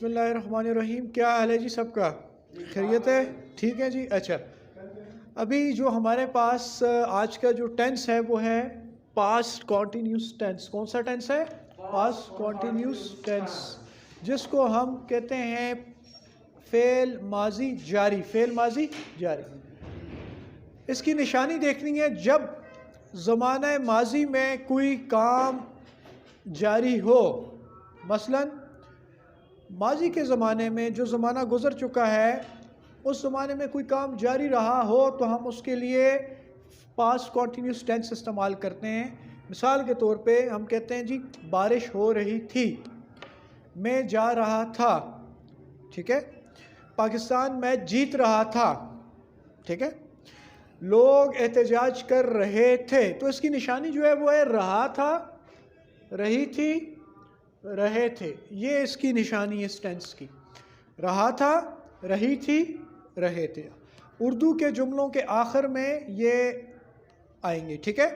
बिस्मिल्लाहिर्रहमानिर्रहीम। क्या हाल है जी सबका? खैरियत है? ठीक है जी। अच्छा, अभी जो हमारे पास आज का जो टेंस है वो है पास्ट कॉन्टीन्यूस टेंस। कौन सा टेंस है? पास्ट कॉन्टीन्यूस टेंस, जिसको हम कहते हैं फेल माजी जारी। फेल माजी जारी। इसकी निशानी देखनी है जब ज़माना माजी में कोई काम जारी हो। मसलन माजी के ज़माने में जो ज़माना गुज़र चुका है उस ज़माने में कोई काम जारी रहा हो तो हम उसके लिए पास्ट कॉन्टीन्यूस टेंस इस्तेमाल करते हैं। मिसाल के तौर पे हम कहते हैं जी बारिश हो रही थी, मैं जा रहा था, ठीक है। पाकिस्तान मैच जीत रहा था, ठीक है। लोग एहतजाज कर रहे थे। तो इसकी निशानी जो है वो है रहा था, रही थी, रहे थे। ये इसकी निशानी है इस टेंस की। रहा था, रही थी, रहे थे। उर्दू के जुमलों के आखिर में ये आएंगे, ठीक है।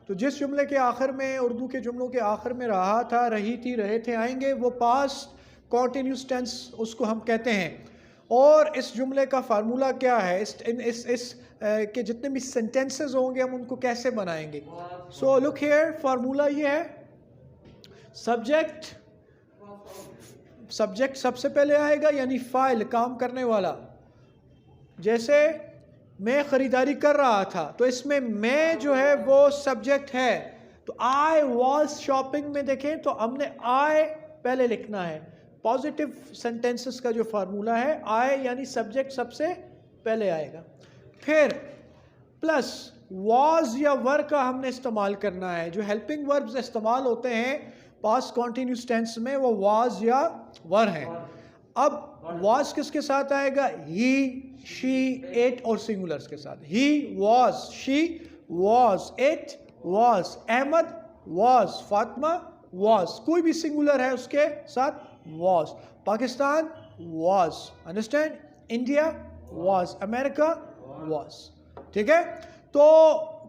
तो जिस जुमले के आखिर में, उर्दू के जुमलों के आखिर में रहा था, रही थी, रहे थे आएंगे, वो पास्ट कॉन्टीन्यूस टेंस उसको हम कहते हैं। और इस जुमले का फार्मूला क्या है? इस के जितने भी सेंटेंसेस होंगे हम उनको कैसे बनाएंगे? सो लुक हियर, फार्मूला ये है, सब्जेक्ट सबसे पहले आएगा, यानी फाइल, काम करने वाला। जैसे मैं ख़रीदारी कर रहा था तो इसमें मैं जो है वो सब्जेक्ट है। तो आई वॉज शॉपिंग में देखें तो हमने आई पहले लिखना है। पॉजिटिव सेंटेंसेस का जो फार्मूला है, आई यानी सब्जेक्ट सबसे पहले आएगा। फिर प्लस वॉज या वर का हमने इस्तेमाल करना है। जो हेल्पिंग वर्ब्स इस्तेमाल होते हैं पास्ट कॉन्टीन्यूस टेंस में वो वॉज या वर हैं। अब वॉज किसके साथ आएगा? ही, शी, इट और सिंगुलर्स के साथ। He was, she was, it was, Ahmad was, Fatima was. कोई भी सिंगुलर है उसके साथ was. Pakistan was, understand? India was, America was, ठीक है। तो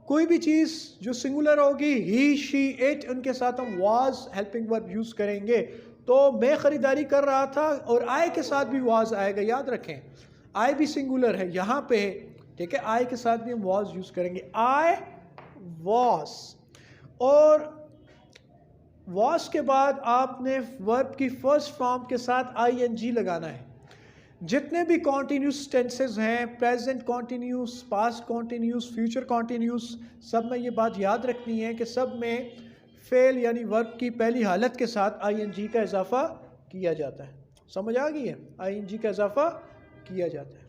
कोई भी चीज़ जो सिंगुलर होगी, ही, शी, इट, उनके साथ हम वॉज हेल्पिंग वर्ब यूज़ करेंगे। तो मैं ख़रीदारी कर रहा था और आई के साथ भी वॉज आएगा, याद रखें। आई भी सिंगुलर है यहाँ पे, ठीक है। आई के साथ भी हम वॉज यूज़ करेंगे। आई वॉज, और वॉज के बाद आपने वर्ब की फर्स्ट फॉर्म के साथ ING लगाना है। जितने भी कॉन्टीन्यूस टेंसेस हैं, present continuous, past continuous, future continuous, सब में ये बात याद रखनी है कि सब में फेल यानी वर्ब की पहली हालत के साथ ING का इजाफा किया जाता है। समझ आ गई है? ING का इजाफा किया जाता है।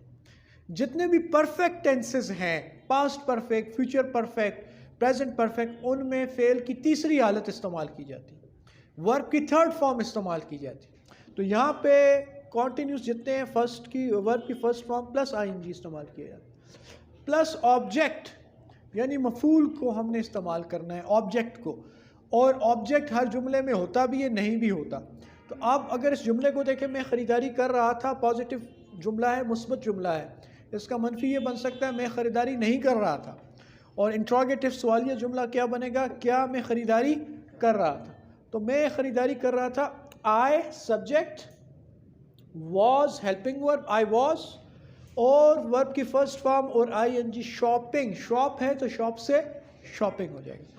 जितने भी परफेक्ट टेंसेस हैं, past perfect, future perfect, present perfect, उनमें फेल की तीसरी हालत इस्तेमाल की जाती है, वर्ब की थर्ड फॉर्म इस्तेमाल की जाती है। तो यहाँ पे कॉन्टीन्यूस जितने हैं, फर्स्ट की वर्ब की फर्स्ट फॉर्म प्लस ING इस्तेमाल किया जाता है। प्लस ऑब्जेक्ट यानी मफूल को हमने इस्तेमाल करना है, ऑब्जेक्ट को। और ऑब्जेक्ट हर जुमले में होता भी है, नहीं भी होता। तो आप अगर इस जुमले को देखें, मैं ख़रीदारी कर रहा था, पॉजिटिव जुमला है, मुस्बत जुमला है। इसका मनफी ये बन सकता है मैं ख़रीदारी नहीं कर रहा था। और इंट्रोगेटिव सवालिया जुमला क्या बनेगा? क्या मैं ख़रीदारी कर रहा था? तो मैं ख़रीदारी कर रहा था, I subject, was helping verb, I was, और वर्ब की फर्स्ट फॉर्म और ING। शॉपिंग, शॉप है तो शॉप से शॉपिंग हो जाएगी।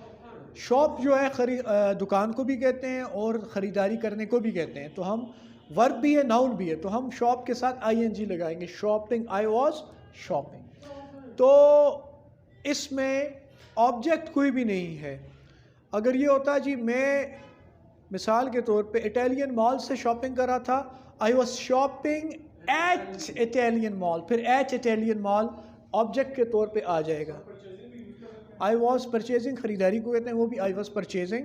शॉप जो है दुकान को भी कहते हैं और ख़रीदारी करने को भी कहते हैं। तो हम वर्ब भी है, नाउन भी है, तो हम शॉप के साथ ING लगाएंगे। Shopping, I was shopping. तो इसमें ऑब्जेक्ट कोई भी नहीं है। अगर ये होता जी मैं मिसाल के तौर पे इटालियन मॉल से शॉपिंग कर रहा था, I was shopping at Italian mall, फिर एट इटालियन मॉल ऑब्जेक्ट के तौर पे आ जाएगा। आई वॉज परचेजिंग, ख़रीदारी को कहते हैं, वो भी आई वॉज परचेजिंग,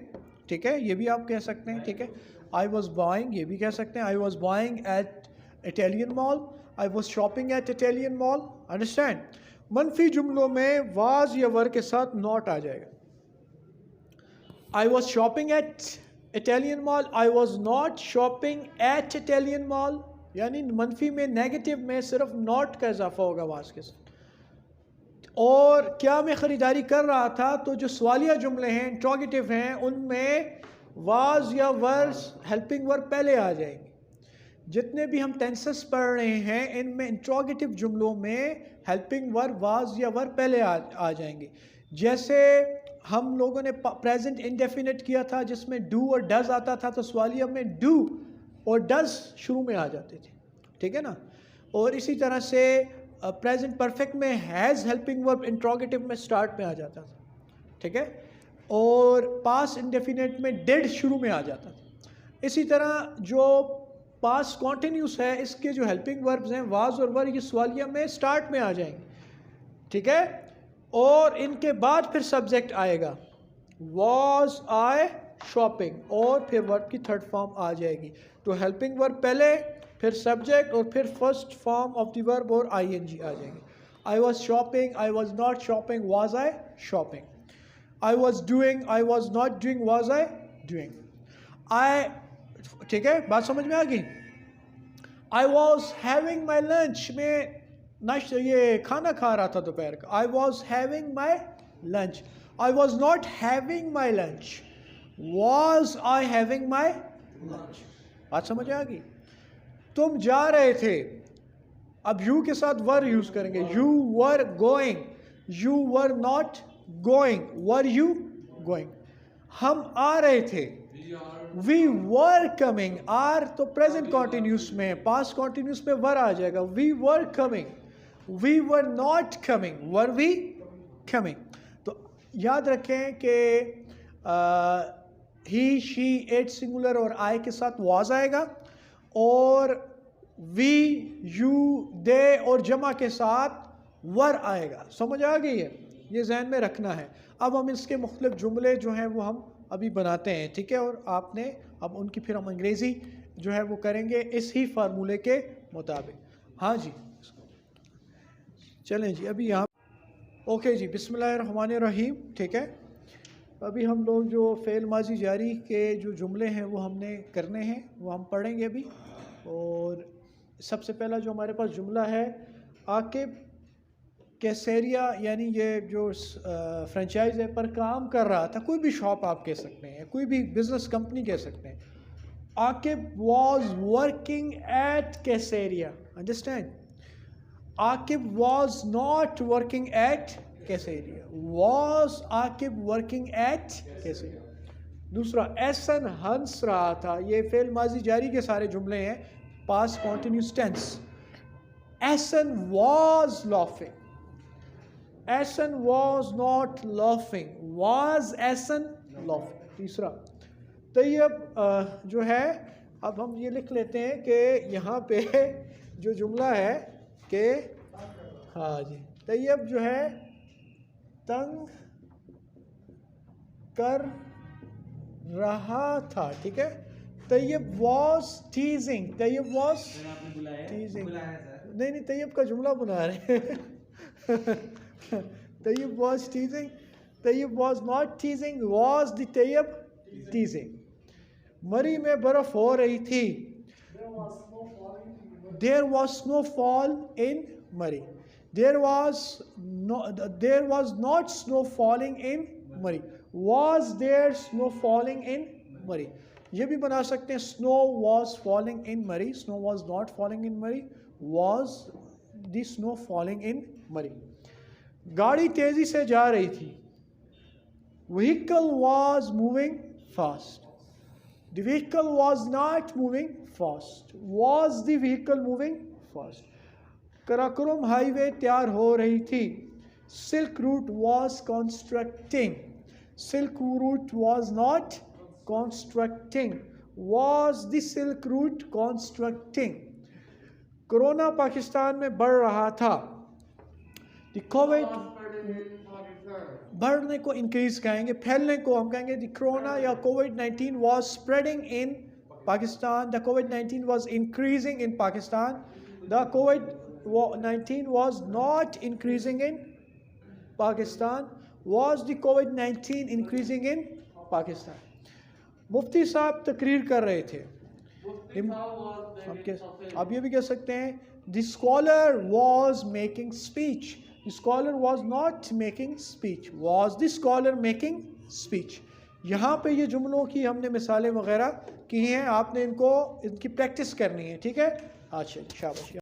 ठीक है। ये भी आप कह सकते हैं, ठीक है। आई वॉज बाइंग, ये भी कह सकते हैं, I was buying at Italian mall, I was shopping at Italian mall, understand. मनफी जुमलों में वाज या वर के साथ नॉट आ जाएगा। I was shopping at Italian mall, I was not shopping at Italian mall, यानी मनफी में, नेगेटिव में सिर्फ नॉट का इजाफा होगा वाज के साथ। और क्या मैं ख़रीदारी कर रहा था, तो जो सवालिया जुमले हैं, इंट्रोगेटिव हैं, उनमें वाज या वर्स हेल्पिंग वर्ब पहले आ जाएंगे। जितने भी हम टेंसेस पढ़ रहे हैं इनमें इंट्रोगेटिव जुमलों में हेल्पिंग वर्ब वाज या वर पहले आ जाएंगे। जैसे हम लोगों ने प्रेजेंट इंडेफिनिट किया था जिसमें डू और डज आता था, तो सवालिया में डू और डज शुरू में आ जाते थे, ठीक है ना। और इसी तरह से प्रेजेंट परफेक्ट में हैज़ हेल्पिंग वर्ब इंट्रोगेटिव में स्टार्ट में आ जाता था, ठीक है। और पास्ट इंडेफिनिट में डिड शुरू में आ जाता था। इसी तरह जो पास्ट कॉन्टिन्यूस है इसके जो हेल्पिंग वर्ब्स हैं वाज और वर, ये सवालिया में स्टार्ट में आ जाएंगे, ठीक है। और इनके बाद फिर सब्जेक्ट आएगा, वॉज आई शॉपिंग, और फिर वर्ब की थर्ड फॉर्म आ जाएगी। तो हेल्पिंग वर्ब पहले, फिर सब्जेक्ट, और फिर first form of the verb और आईएनजी आ जाएंगे। I was shopping, I was not shopping, was I shopping. I was doing, I was not doing, was I doing. I, ठीक है, बात समझ में आ गई। I was having my lunch, में ये खाना खा रहा था दोपहर का। I was having my lunch. I was not having my lunch, was I having my lunch. बात समझ आ गई। तुम जा रहे थे, अब यू के साथ वर यूज करेंगे। You were going, you were not going, were you going. हम आ रहे थे, वी वर कमिंग। आर तो प्रेजेंट कॉन्टिन्यूस में, पास्ट कॉन्टिन्यूस में वर आ जाएगा। We were coming, we were not coming, were we coming. तो याद रखें कि ही, शी, इट सिंगुलर और आई के साथ वाज आएगा, और वी, यू, दे और जमा के साथ वर आएगा। समझ आ गई है, ये जहन में रखना है। अब हम इसके मुख्तलिफ जुमले जो हैं वो हम अभी बनाते हैं, ठीक है। और आपने अब उनकी फिर हम अंग्रेज़ी जो है वो करेंगे इस ही फार्मूले के मुताबिक। हाँ जी, चलें जी। अभी यहाँ ओके जी, बिस्मिल्लाहिर्रहमानिर्रहीम, ठीक है। अभी हम लोग जो फ़ेल माजी जारी के जो जुमले हैं वो हमने करने हैं, वो हम पढ़ेंगे अभी। और सबसे पहला जो हमारे पास जुमला है, आकिब कैसेरिया, यानी ये जो फ्रेंचाइज है पर काम कर रहा था, कोई भी शॉप आप कह सकते हैं, कोई भी बिजनेस कंपनी कह सकते हैं। Aqib was working at Caseria, understand. Aqib was not working at Caseria, was Aqib working at Caseria. दूसरा, एहसन हंस रहा था, ये फेल माजी जारी के सारे जुमले हैं, past continuous tense. Ehsan was laughing, Ehsan was not laughing, was Ehsan laughing. तीसरा, तैयब जो है, अब हम ये लिख लेते हैं कि यहाँ पे जो जुमला है कि हाँ जी, तैयब जो है तंग कर रहा था, ठीक है। Tayyab was teasing, Tayyab was teasing, नहीं तैयब का जुमला बना रहे हैं। Tayyab was teasing, Tayyab was not teasing, was the Tayyab teasing. Murree में बर्फ हो रही थी, there was snowfall in Murree, there was not snow falling in Murree, was there snow falling in Murree. ये भी बना सकते हैं, snow was falling in Murree, snow was not falling in Murree, was the snow falling in Murree. गाड़ी तेजी से जा रही थी, vehicle was moving fast, the vehicle was not moving fast, was the vehicle moving fast. Karakoram highway तैयार हो रही थी, silk route was constructing, silk route was not constructing, was the silk route constructing. Corona Pakistan में बढ़ रहा था, the Covid, बढ़ने को इंक्रीज कहेंगे, फैलने को हम कहेंगे द कोरोना या कोविड-19 was spreading in Pakistan, the कोविड-19 was increasing in Pakistan, the कोविड-19 was not increasing in Pakistan, was the कोविड-19 इंक्रीजिंग इन पाकिस्तान। मुफ्ती साहब तकरीर कर रहे थे, आप ये भी कह सकते हैं the scholar was making speech, the scholar was not making speech, was the scholar making speech। यहाँ पे ये जुमलों की हमने मिसालें वगैरह की हैं, आपने इनकी प्रैक्टिस करनी है। ठीक है, अच्छा शाबाश।